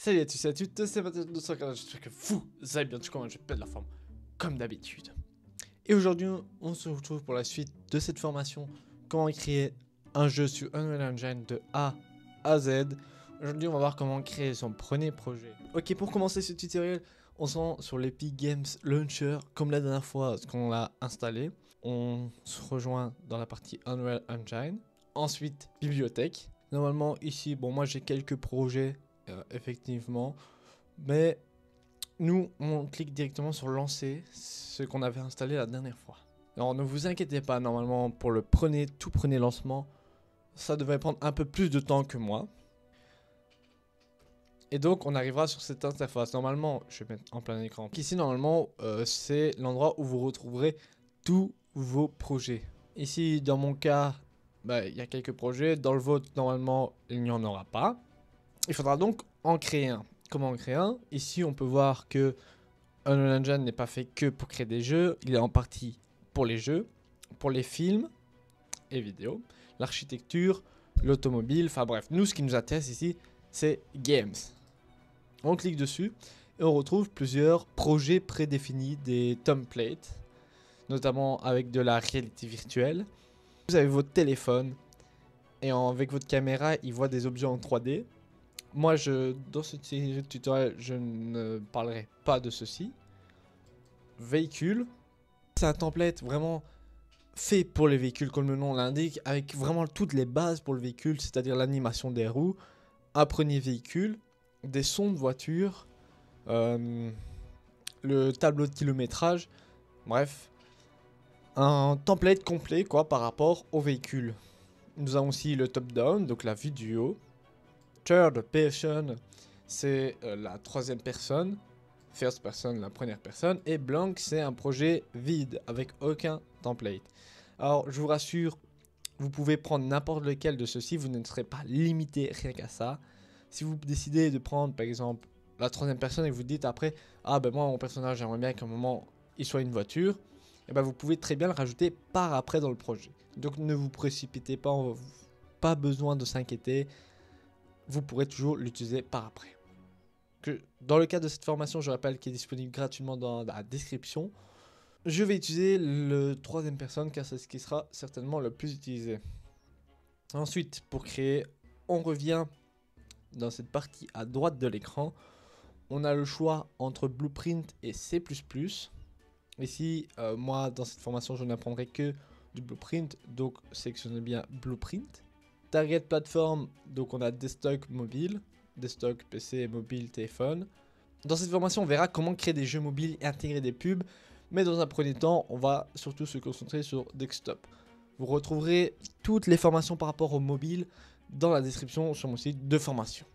Salut à tous et à toutes, c'est Mathieu 240, j'espère que vous allez bien, comment je pète la forme, comme d'habitude. Et aujourd'hui, on se retrouve pour la suite de cette formation, comment créer un jeu sur Unreal Engine de A à Z. Aujourd'hui, on va voir comment créer son premier projet. Ok, pour commencer ce tutoriel, on se rend sur l'Epic Games Launcher, comme la dernière fois qu'on l'a installé. On se rejoint dans la partie Unreal Engine. Ensuite, bibliothèque. Normalement, ici, bon, moi j'ai quelques projets. Effectivement, mais nous on clique directement sur lancer, ce qu'on avait installé la dernière fois. Alors ne vous inquiétez pas, normalement pour le tout premier lancement, ça devrait prendre un peu plus de temps que moi. Et donc on arrivera sur cette interface. Normalement, je vais mettre en plein écran. Ici normalement c'est l'endroit où vous retrouverez tous vos projets. Ici dans mon cas, il y a quelques projets. Dans le vôtre normalement il n'y en aura pas. Il faudra donc en créer un. Comment en créer un? Ici, on peut voir que Unreal Engine n'est pas fait que pour créer des jeux. Il est en partie pour les jeux, pour les films et vidéos, l'architecture, l'automobile. Enfin bref, nous, ce qui nous intéresse ici, c'est Games. On clique dessus et on retrouve plusieurs projets prédéfinis, des templates, notamment avec de la réalité virtuelle. Vous avez votre téléphone et avec votre caméra, il voit des objets en 3D. Moi, dans ce tutoriel, je ne parlerai pas de ceci. Véhicule. C'est un template vraiment fait pour les véhicules, comme le nom l'indique, avec vraiment toutes les bases pour le véhicule, c'est-à-dire l'animation des roues, un premier véhicule, des sons de voiture, le tableau de kilométrage, bref, un template complet quoi par rapport au véhicule. Nous avons aussi le top-down, donc la vue du haut. Third person, c'est la troisième personne. First person, la première personne. Et blank, c'est un projet vide avec aucun template. Alors, je vous rassure, vous pouvez prendre n'importe lequel de ceux-ci. Vous ne serez pas limité rien qu'à ça. Si vous décidez de prendre, par exemple, la troisième personne et vous dites après, ah ben moi, mon personnage, j'aimerais bien qu'à un moment, il soit une voiture. Et ben vous pouvez très bien le rajouter par après dans le projet. Donc, ne vous précipitez pas, pas besoin de s'inquiéter. Vous pourrez toujours l'utiliser par après. Dans le cadre de cette formation, je rappelle qu'il est disponible gratuitement dans la description. Je vais utiliser le troisième personne car c'est ce qui sera certainement le plus utilisé. Ensuite, pour créer, on revient dans cette partie à droite de l'écran. On a le choix entre Blueprint et C++. Ici, moi, dans cette formation, je n'apprendrai que du Blueprint, donc sélectionnez bien Blueprint. Target Platform, donc on a desktop mobile, desktop PC, mobile, téléphone. Dans cette formation, on verra comment créer des jeux mobiles et intégrer des pubs, mais dans un premier temps, on va surtout se concentrer sur desktop. Vous retrouverez toutes les formations par rapport au mobile dans la description sur mon site de formation.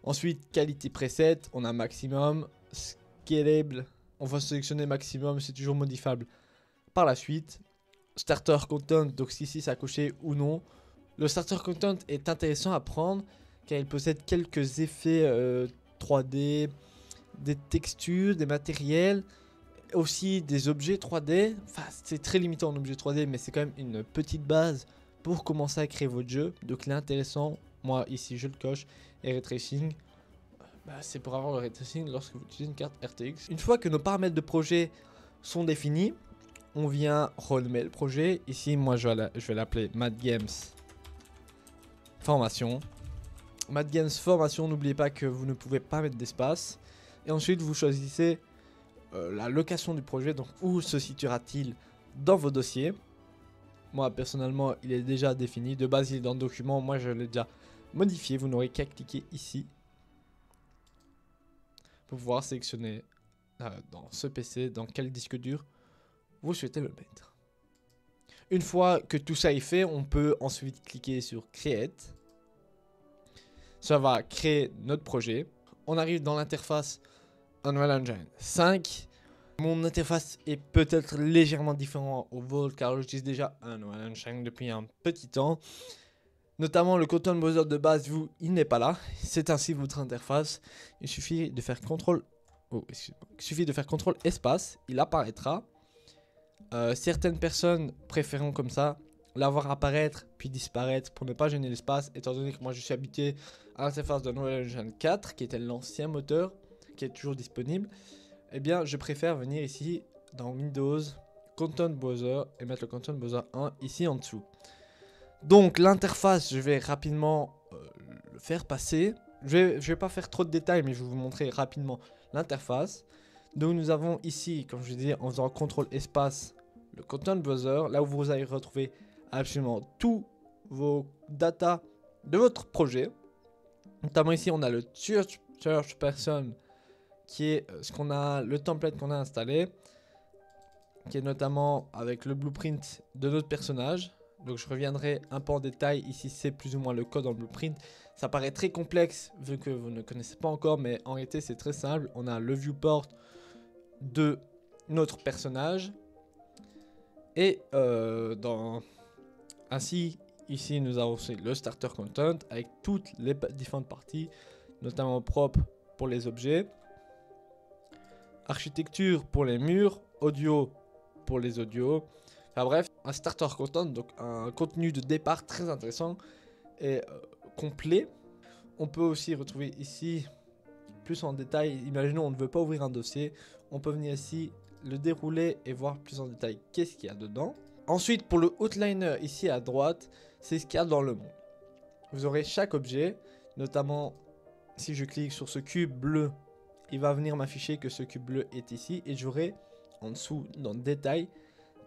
Ensuite, qualité preset, on a maximum, scalable, on va sélectionner maximum, c'est toujours modifiable par la suite. Starter content, donc si c'est à cocher ou non. Le starter content est intéressant à prendre car il possède quelques effets 3D, des textures, des matériels, aussi des objets 3D. Enfin, c'est très limité en objets 3D, mais c'est quand même une petite base pour commencer à créer votre jeu. Donc, il est intéressant. Moi, ici, je le coche. Et ray tracing, c'est pour avoir le ray tracing lorsque vous utilisez une carte RTX. Une fois que nos paramètres de projet sont définis, on vient renommer le projet. Ici, moi, je vais l'appeler Mad Games Formation. Mad Games Formation, n'oubliez pas que vous ne pouvez pas mettre d'espace. Et ensuite, vous choisissez la location du projet, donc où se situera-t-il dans vos dossiers. Moi, personnellement, il est déjà défini. De base, il est dans le document. Moi, je l'ai déjà modifié. Vous n'aurez qu'à cliquer ici pour pouvoir sélectionner dans ce PC, dans quel disque dur vous souhaitez le mettre. Une fois que tout ça est fait, on peut ensuite cliquer sur Create. Ça va créer notre projet. On arrive dans l'interface Unreal Engine 5. Mon interface est peut-être légèrement différente au vôtre car j'utilise déjà Unreal Engine depuis un petit temps. Notamment le Content Browser de base, il n'est pas là. C'est ainsi votre interface. Il suffit de faire CTRL espace, il apparaîtra. Certaines personnes préféreront comme ça, la voir apparaître puis disparaître pour ne pas gêner l'espace, étant donné que moi je suis habitué à l'interface de Unreal Engine 4, qui était l'ancien moteur, qui est toujours disponible, eh bien je préfère venir ici dans Windows, Content Browser, et mettre le Content Browser 1 ici en dessous. Donc l'interface, je vais rapidement le faire passer. Je vais pas faire trop de détails, mais je vais vous montrer rapidement l'interface. Donc nous avons ici, comme je disais, en faisant CTRL espace, le Content Browser, là où vous allez retrouver absolument tous vos data de votre projet. Notamment ici, on a le Search Person, qui est ce qu'on a, le template qu'on a installé, qui est notamment avec le blueprint de notre personnage. Donc je reviendrai un peu en détail, ici c'est plus ou moins le code en blueprint. Ça paraît très complexe vu que vous ne connaissez pas encore, mais en réalité c'est très simple. On a le viewport de notre personnage. Et ainsi, ici nous avons aussi le starter content avec toutes les différentes parties, notamment propre pour les objets, architecture pour les murs, audio pour les audios. Enfin bref, un starter content, donc un contenu de départ très intéressant et complet. On peut aussi retrouver ici plus en détail. Imaginons on ne veut pas ouvrir un dossier, on peut venir ici le dérouler et voir plus en détail qu'est-ce qu'il y a dedans. Ensuite, pour le outliner ici à droite, c'est ce qu'il y a dans le monde. Vous aurez chaque objet, notamment si je clique sur ce cube bleu, il va venir m'afficher que ce cube bleu est ici et j'aurai en dessous dans le détail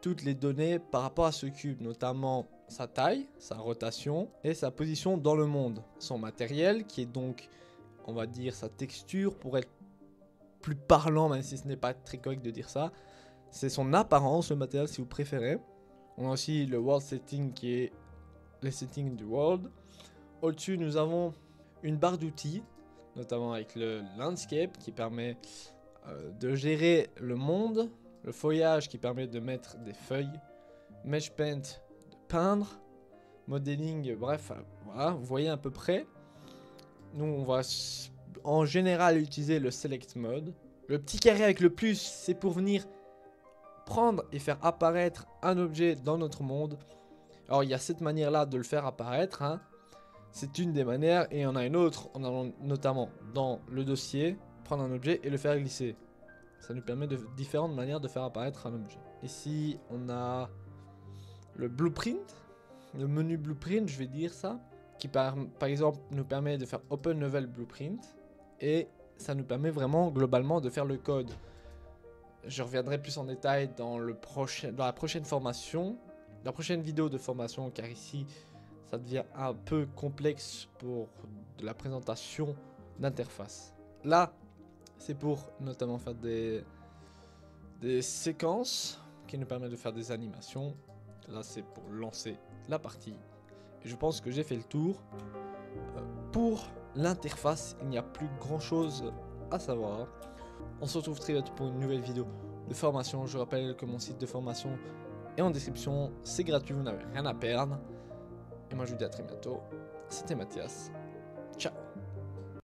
toutes les données par rapport à ce cube, notamment sa taille, sa rotation et sa position dans le monde. Son matériel qui est donc, on va dire, sa texture pour être plus parlant, même si ce n'est pas très correct de dire ça. C'est son apparence, le matériel si vous préférez. On a aussi le world setting qui est les settings du world. Au-dessus, nous avons une barre d'outils, notamment avec le landscape qui permet de gérer le monde, le feuillage qui permet de mettre des feuilles, mesh paint de peindre, modeling, bref, voilà, vous voyez à peu près. Nous, on va en général utiliser le select mode. Le petit carré avec le plus, c'est pour venir prendre et faire apparaître un objet dans notre monde. Alors il y a cette manière là de le faire apparaître, hein. C'est une des manières, et il y en a une autre, on a notamment dans le dossier, prendre un objet et le faire glisser. Ça nous permet de différentes manières de faire apparaître un objet. Ici on a le blueprint, le menu blueprint, je vais dire ça, qui par exemple nous permet de faire open level blueprint, et ça nous permet vraiment globalement de faire le code. Je reviendrai plus en détail dans la prochaine formation, la prochaine vidéo de formation, car ici ça devient un peu complexe pour de la présentation d'interface. Là, c'est pour notamment faire des séquences qui nous permettent de faire des animations. Là, c'est pour lancer la partie. Et je pense que j'ai fait le tour. Pour l'interface, il n'y a plus grand chose à savoir. On se retrouve très vite pour une nouvelle vidéo de formation. Je rappelle que mon site de formation est en description. C'est gratuit, vous n'avez rien à perdre. Et moi je vous dis à très bientôt. C'était Mathias.